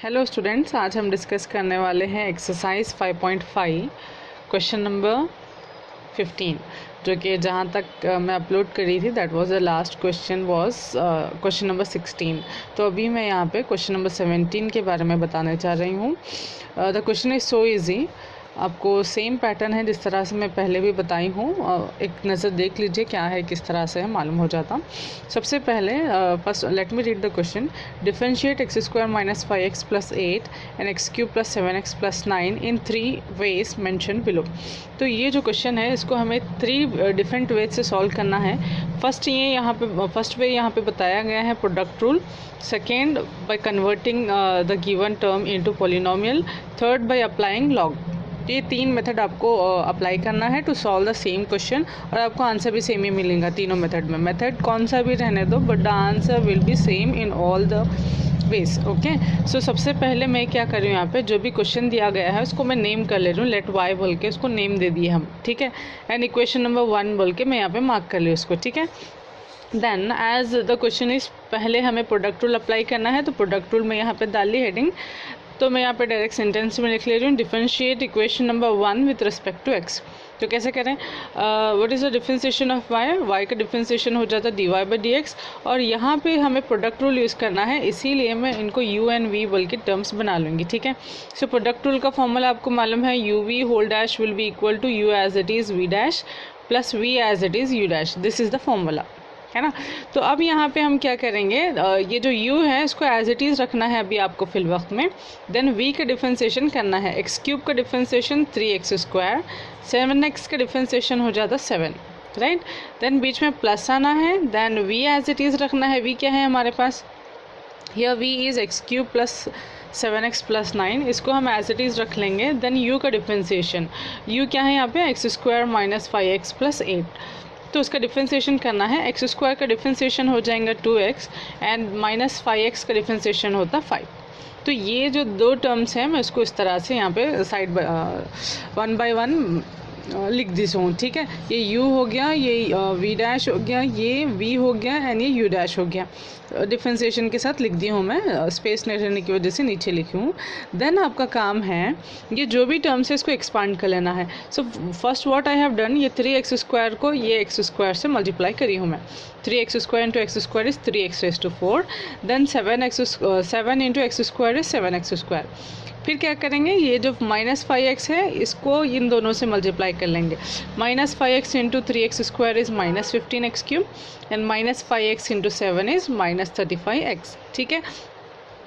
Hello students, आज हम discuss करने वाले हैं एक्सरसाइज 5.5 क्वेश्चन नंबर 15, जो कि जहाँ तक मैं अपलोड करी थी that was the last question was question number 16। तो अभी मैं यहाँ पे क्वेश्चन नंबर 17 के बारे में बताने चाह रही हूँ। The question is so easy. आपको सेम पैटर्न है जिस तरह से मैं पहले भी बताई हूँ। एक नज़र देख लीजिए क्या है, किस तरह से है, मालूम हो जाता। सबसे पहले first let me read the question. Differentiate x square minus 5x plus 8 and x cube plus 7x plus 9 in 3 ways mention below. तो ये जो क्वेश्चन है इसको हमें 3 डिफरेंट वेज से सॉल्व करना है। फर्स्ट वे यहाँ पे बताया गया है product rule. Second by converting the given term into polynomial. Third by applying log. ये 3 मेथड आपको अप्लाई करना है to solve the same question, और आपको आंसर भी सेम ही मिलेगा तीनों मेथड में। मेथड कौन सा भी रहने दो, but the answer will be same in all the ways. Okay, so सबसे पहले मैं क्या कर रही हूँ, यहाँ पे जो भी क्वेश्चन दिया गया है उसको मैं नेम कर ले रही हूँ। लेट वाई बोल के उसको नेम दे दिए हम, ठीक है। एंड इक्वेशन नंबर 1 बोल के मैं यहाँ पे मार्क कर ली उसको, ठीक है। Then as the question is, पहले हमें प्रोडक्ट रूल अप्लाई करना है, तो प्रोडक्ट रूल में यहाँ पे डाल ली हेडिंग। तो मैं यहाँ पे डायरेक्ट सेंटेंस में लिख ले रही हूँ, differentiate equation number 1 with respect to x. तो कैसे करें, what is the differentiation of y का डिफरेंशिएशन हो जाता है d y by d x. और यहाँ पे हमें प्रोडक्ट रूल यूज़ करना है, इसीलिए मैं इनको यू एंड वी बोल के टर्म्स बना लूँगी, ठीक है। सो प्रोडक्ट रूल का फॉर्मूला आपको मालूम है, u v whole dash will be equal to u as it is v dash plus v as it is u dash. This is the formula, है ना। तो अब यहाँ पे हम क्या करेंगे, ये जो u है इसको एज इट इज़ रखना है अभी आपको फिल वक्त में। देन v का डिफरेंशिएशन करना है, एक्स क्यूब का डिफरेंशिएशन 3x स्क्वायर, 7x का डिफरेंशिएशन हो जाता 7, राइट। देन बीच में प्लस आना है, then v as it is रखना है। v क्या है हमारे पास, यह v is x cube plus 7x plus 9, इसको हम एज इट इज़ रख लेंगे। देन u का डिफरेंशिएशन, u क्या है यहाँ पे, x square minus 5x plus 8, तो उसका डिफरेंशिएशन करना है। एक्स स्क्वायर का डिफरेंशिएशन हो जाएगा 2x एंड माइनस 5x का डिफरेंशिएशन होता 5। तो ये जो 2 टर्म्स हैं मैं उसको इस तरह से यहाँ पे साइड वन बाय वन लिख दी हूँ, ठीक है। ये u हो गया, ये v डैश हो गया, ये v हो गया एंड ये u डैश हो गया। डिफरेंशिएशन के साथ लिख दी हूँ मैं, स्पेस नहीं रहने की वजह से नीचे लिखी हूँ। देन आपका काम है ये जो भी टर्म्स है इसको एक्सपांड कर लेना है। So first what I have done, ये 3x स्क्वायर को ये x स्क्वायर से मल्टीप्लाई करी हूँ मैं। 3x square into x square is 3x raise to 4। Then 7 into x square is 7x square. फिर क्या करेंगे, ये जो माइनस 5x है इसको इन दोनों से मल्टीप्लाई कर लेंगे। Minus 5x into 3x square is minus 15x cube and minus 5x into 7 is minus 35x, ठीक है।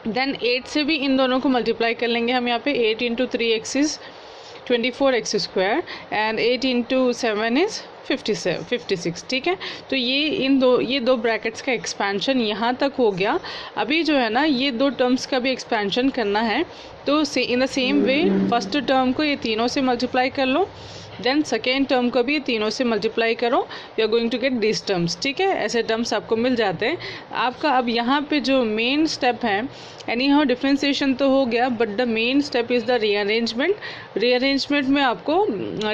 देन 8 से भी इन दोनों को मल्टीप्लाई कर लेंगे हम। यहाँ पे 8 into 3x is 24x square and 8 into 7 is 56, ठीक है। तो ये दो ब्रैकेट्स का एक्सपेंशन यहाँ तक हो गया। अभी जो है ना ये 2 टर्म्स का भी एक्सपेंशन करना है, तो in the same way first term को ये तीनों से मल्टीप्लाई कर लो, देन सेकेंड टर्म को भी तीनों से मल्टीप्लाई करो। You are going to get this terms, ठीक है। ऐसे टर्म्स आपको मिल जाते हैं। आपका अब यहाँ पे जो मेन स्टेप है, एनी हाउ डिफरेंशिएशन तो हो गया, but the main step is the rearrangement. Rearrangement में आपको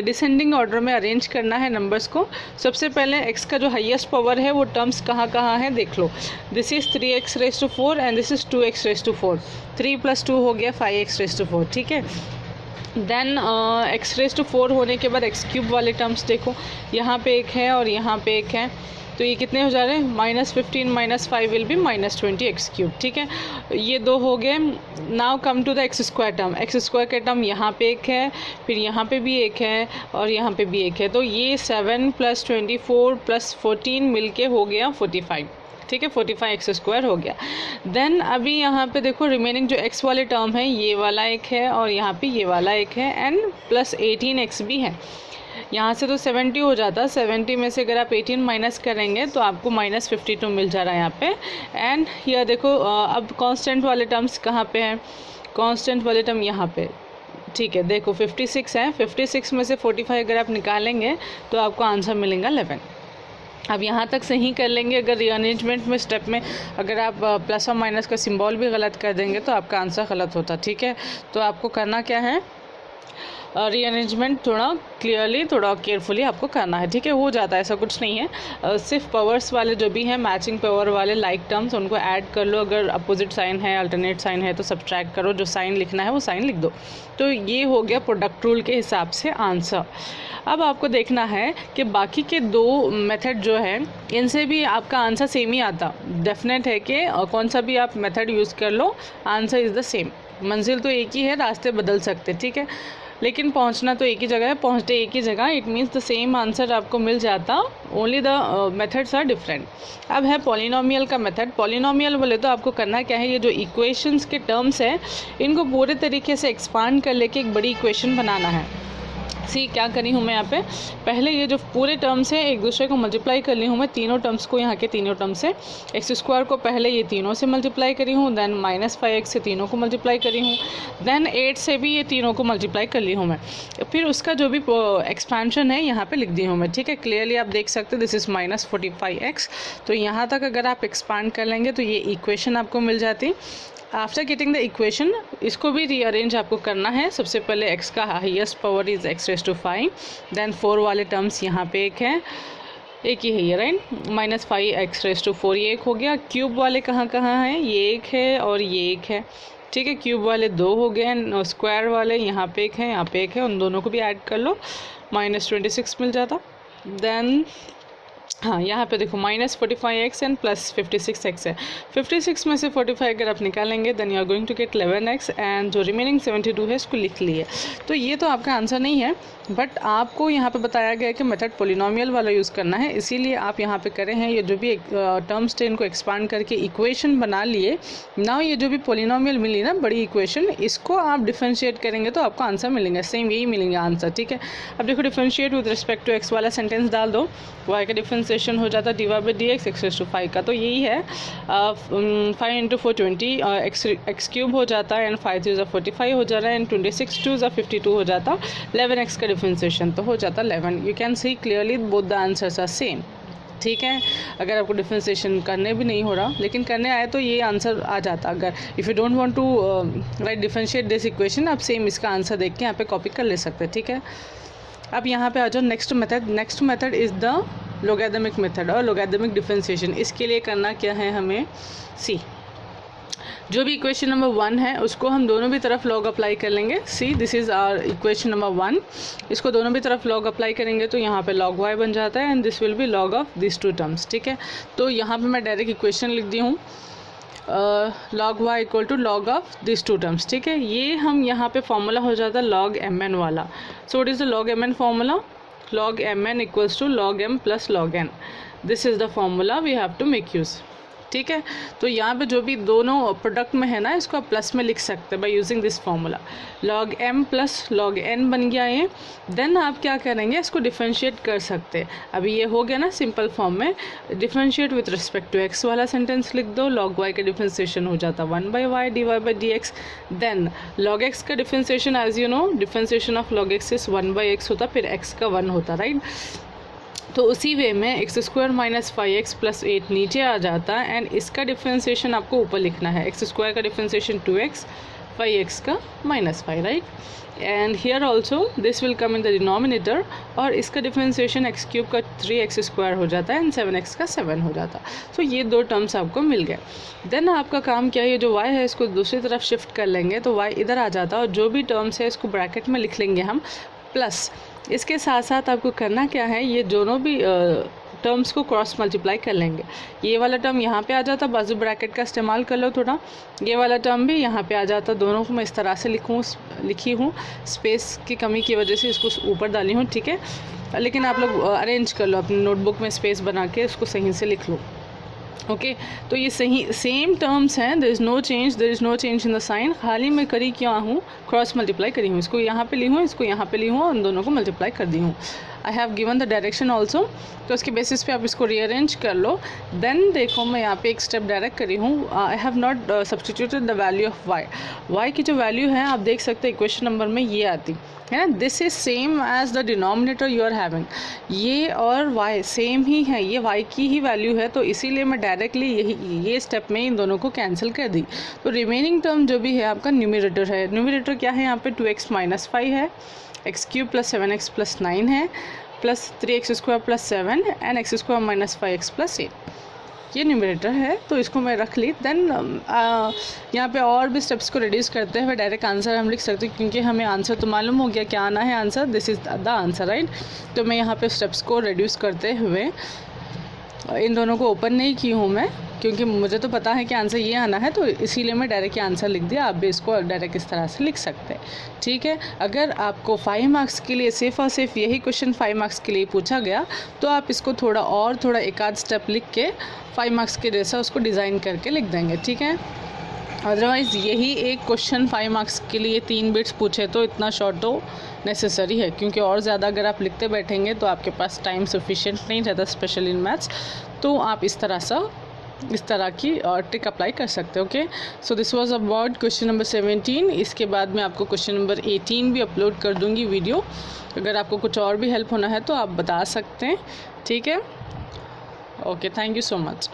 डिसेंडिंग ऑर्डर में अरेंज करना है नंबर्स को। सबसे पहले x का जो हाईएस्ट पावर है वो टर्म्स कहाँ कहाँ है देख लो। This is 3x raise to 4 and this is 2x raise to 4। 3 + 2 हो गया 5x रेज़ टू 4, ठीक है। देन x रेज़ टू 4 होने के बाद एक्स क्यूब वाले टर्म्स देखो, यहाँ पे एक है और यहाँ पे एक है, तो ये कितने हो जा रहे हैं, -15 minus 5 will be -20 x cube, ठीक है। ये 2 हो गए। Now come to the x square term. X square का टर्म यहाँ पे एक है, फिर यहाँ पे भी एक है और यहाँ पे भी एक है, तो ये 7 + 24 + 14 मिल के हो गया 45, ठीक है। 45 एक्स स्क्वायर हो गया। देन अभी यहाँ पे देखो रिमेनिंग जो एक्स वाले टर्म है, ये वाला एक है और यहाँ पे ये वाला एक है एंड प्लस 18x भी है। यहाँ से तो 70 हो जाता, 70 में से अगर आप 18 माइनस करेंगे तो आपको -52 मिल जा रहा है यहाँ पे। एंड यह देखो अब कांस्टेंट वाले टर्म्स कहाँ पे हैं, कांस्टेंट वाले टर्म यहाँ पे, ठीक है। देखो 56 है, 56 में से 45 अगर आप निकालेंगे तो आपको आंसर मिलेगा 11। अब यहाँ तक सही कर लेंगे। अगर रीअरेंजमेंट में स्टेप में अगर आप प्लस और माइनस का सिंबल भी गलत कर देंगे तो आपका आंसर गलत होता, ठीक है। तो आपको करना क्या है, रीअरेंजमेंट थोड़ा क्लियरली, थोड़ा केयरफुली आपको करना है, ठीक है। हो जाता है, ऐसा कुछ नहीं है। सिर्फ पावर्स वाले जो भी हैं, मैचिंग पावर वाले लाइक टर्म्स, उनको ऐड कर लो। अगर अपोजिट साइन है, अल्टरनेट साइन है तो सब्ट्रैक्ट करो, जो साइन लिखना है वो साइन लिख दो। तो ये हो गया प्रोडक्ट रूल के हिसाब से आंसर। अब आपको देखना है कि बाकी के दो मेथड जो है इनसे भी आपका आंसर सेम ही आता। डेफिनेट है कि कौन सा भी आप मेथड यूज़ कर लो, आंसर इज़ द सेम। मंजिल तो एक ही है, रास्ते बदल सकते, ठीक है, लेकिन पहुंचना तो एक ही जगह है, पहुंचते एक ही जगह, it means the same answer आपको मिल जाता, only the methods are different. अब है पॉलिनोमियल का मेथड। पॉलिनोमियल बोले तो आपको करना क्या है, ये जो इक्वेशंस के टर्म्स हैं इनको पूरे तरीके से एक्सपांड कर लेके एक बड़ी इक्वेशन बनाना है। सी क्या करी हूँ मैं यहाँ पे, पहले ये जो पूरे टर्म्स हैं एक दूसरे को मल्टीप्लाई कर ली हूँ मैं, तीनों टर्म्स को, यहाँ के तीनों टर्म्स से। एक्स स्क्वायर को पहले ये तीनों से मल्टीप्लाई करी हूँ, देन -5x से तीनों को मल्टीप्लाई करी हूँ, देन 8 से भी ये तीनों को मल्टीप्लाई कर ली हूँ मैं। फिर उसका जो भी एक्सपेंशन है यहाँ पे लिख दी हूँ मैं, ठीक है। क्लियरली आप देख सकते हैं दिस इज़ -45x। तो यहाँ तक अगर आप एक्सपांड कर लेंगे तो ये इक्वेशन आपको मिल जाती। आफ्टर गेटिंग द इक्वेशन, इसको भी रीअरेंज आपको करना है। सबसे पहले x का highest power is x⁵, then 4 वाले टर्म्स यहाँ पे एक है, एक ही है ये, राइट, -5x⁴, ये एक हो गया। क्यूब वाले कहाँ कहाँ हैं, ये एक है और ये एक है, ठीक है। क्यूब वाले 2 हो गए, स्क्वायर वाले यहाँ पे एक है, यहाँ पे एक है, उन दोनों को भी ऐड कर लो, -26 मिल जाता। देन हाँ, यहाँ पे देखो -45x एंड +56x है। 56 में से 45 अगर आप निकालेंगे then you are going to get 11x, and जो रिमेनिंग 72 है इसको लिख लिए। तो ये तो आपका आंसर नहीं है, बट आपको यहाँ पे बताया गया है कि मेथड पॉलिनोमियल वाला यूज़ करना है, इसीलिए आप यहाँ पे करें हैं। ये जो भी टर्म्स थे इनको एक्सपांड करके इक्वेशन बना लिए। नाउ ये जो भी पॉलिनोमियल मिली ना बड़ी इक्वेशन, इसको आप डिफरेंशिएट करेंगे तो आपको आंसर मिलेंगे, सेम यही मिलेंगे आंसर, ठीक है। अब देखो differentiate with respect to x वाला सेंटेंस डाल दो, y का डिफरेंशिएशन हो जाता dy/dx x⁵ का, तो यही है 5 × 4 20, x³ हो जाता है, एंड 5 3 45 हो जा रहा है, एंड 26 2 52 हो जाता, 11x का डिफरेंशिएशन तो हो जाता 11। You can see clearly both the answers are same, ठीक है। अगर आपको डिफरेंशिएशन करने भी नहीं हो रहा, लेकिन करने आए तो ये आंसर आ जाता। अगर if you don't want to write differentiate this equation, आप सेम इसका आंसर देख के यहाँ पे कॉपी कर ले सकते हैं, ठीक है। अब यहाँ पे आ जाओ next method. Next method is the logarithmic method और लोगैरिथमिक डिफरेंशिएशन। इसके लिए करना क्या है हमें, सी जो भी इक्वेशन नंबर 1 है उसको हम दोनों भी तरफ लॉग अप्लाई कर लेंगे। See this is our equation number 1, इसको दोनों भी तरफ लॉग अप्लाई करेंगे तो यहाँ पे log y बन जाता है, and this will be log of this 2 terms, ठीक है। तो यहाँ पे मैं डायरेक्ट इक्वेशन लिख दी हूँ, log y = log of this 2 terms, ठीक है। ये हम यहाँ पे फॉर्मूला हो जाता है log mn वाला। So it is the log mn formula, log mn = log m + log n। This is the formula we have to make use, ठीक है। तो यहाँ पे जो भी दोनों प्रोडक्ट में है ना, इसको आप प्लस में लिख सकते हैं by using this formula. log m + log n बन गया ये। देन आप क्या करेंगे, इसको डिफरेंशिएट कर सकते हैं। अभी ये हो गया ना सिंपल फॉर्म में, differentiate with respect to x वाला सेंटेंस लिख दो, log y का डिफरेंशिएशन हो जाता 1/y dy/dx। Then log x का differentiation, as you know differentiation of log x is 1/x होता, फिर x का 1 होता, राइट। तो उसी वे में x² - 5x + 8 नीचे आ जाता है, एंड इसका डिफरेंशिएशन आपको ऊपर लिखना है। x² का डिफरेंशिएशन 2x, 5x का -5, right. And here also this will come in the denominator, और इसका डिफरेंशिएशन x³ का 3x² हो जाता है, एंड 7x का 7 हो जाता। तो ये 2 टर्म्स आपको मिल गए। देन आपका काम क्या है, ये जो y है इसको दूसरी तरफ शिफ्ट कर लेंगे तो y इधर आ जाता है, और जो भी टर्म्स है इसको ब्रैकेट में लिख लेंगे हम प्लस। इसके साथ साथ आपको करना क्या है, ये दोनों भी टर्म्स को क्रॉस मल्टीप्लाई कर लेंगे। ये वाला टर्म यहाँ पे आ जाता, बाजू ब्रैकेट का इस्तेमाल कर लो थोड़ा, ये वाला टर्म भी यहाँ पे आ जाता। दोनों को मैं इस तरह से लिखी हूँ, स्पेस की कमी की वजह से इसको ऊपर डाली हूँ, ठीक है। लेकिन आप लोग अरेंज कर लो अपनी नोटबुक में, स्पेस बना के उसको सही से लिख लो, ओके। तो ये सही सेम टर्म्स हैं, there is no change in the sign. खाली मैं करी क्या हूँ, क्रॉस मल्टीप्लाई करी हूँ, इसको यहाँ पे ली हूँ, इसको यहाँ पे ली हूँ, उन दोनों को मल्टीप्लाई कर दी हूँ। I have given the direction also, तो उसके बेसिस पे आप इसको रीअरेंज कर लो। देन देखो मैं यहाँ पे एक स्टेप डायरेक्ट करी हूँ, I have not substituted the value of y. Y की जो वैल्यू है आप देख सकते हैं इक्वेशन नंबर में ये आती है ना, this is same as the denominator you are having, ये और y सेम ही है, ये y की ही वैल्यू है, तो इसीलिए मैं डायरेक्टली ये स्टेप में इन दोनों को कैंसिल कर दी। तो रिमेनिंग टर्म जो भी है आपका न्यूमरेटर है, न्यूमरेटर क्या है यहाँ पे 2x - 5 है, x³ + 7x + 9 है, plus 3x² + 7 and x² - 5x + 8, ये न्यूमरेटर है, तो इसको मैं रख ली। देन यहाँ पे और भी स्टेप्स को रिड्यूस करते हुए डायरेक्ट आंसर हम लिख सकते हैं, क्योंकि हमें आंसर तो मालूम हो गया क्या आना है answer, this is the answer right. तो मैं यहाँ पे स्टेप्स को रिड्यूस करते हुए इन दोनों को ओपन नहीं की हूँ मैं, क्योंकि मुझे तो पता है कि आंसर ये आना है, तो इसीलिए मैं डायरेक्ट ये आंसर लिख दिया। आप भी इसको डायरेक्ट इस तरह से लिख सकते हैं, ठीक है। अगर आपको 5 मार्क्स के लिए सिर्फ और सिर्फ यही क्वेश्चन 5 मार्क्स के लिए पूछा गया, तो आप इसको थोड़ा एक आध स्टेप लिख के 5 मार्क्स के जैसा उसको डिज़ाइन करके लिख देंगे, ठीक है। अदरवाइज़ यही एक क्वेश्चन 5 मार्क्स के लिए 3 बिट्स पूछे तो इतना शॉर्ट तो नेसेसरी है, क्योंकि और ज़्यादा अगर आप लिखते बैठेंगे तो आपके पास टाइम सफिशिएंट नहीं रहता, स्पेशली इन मैथ्स। तो आप इस तरह की ट्रिक अप्लाई कर सकते हो, okay. So this was about question number 17। इसके बाद मैं आपको क्वेश्चन नंबर 18 भी अपलोड कर दूंगी वीडियो। अगर आपको कुछ और भी हेल्प होना है तो आप बता सकते हैं, ठीक है। Okay, thank you so much.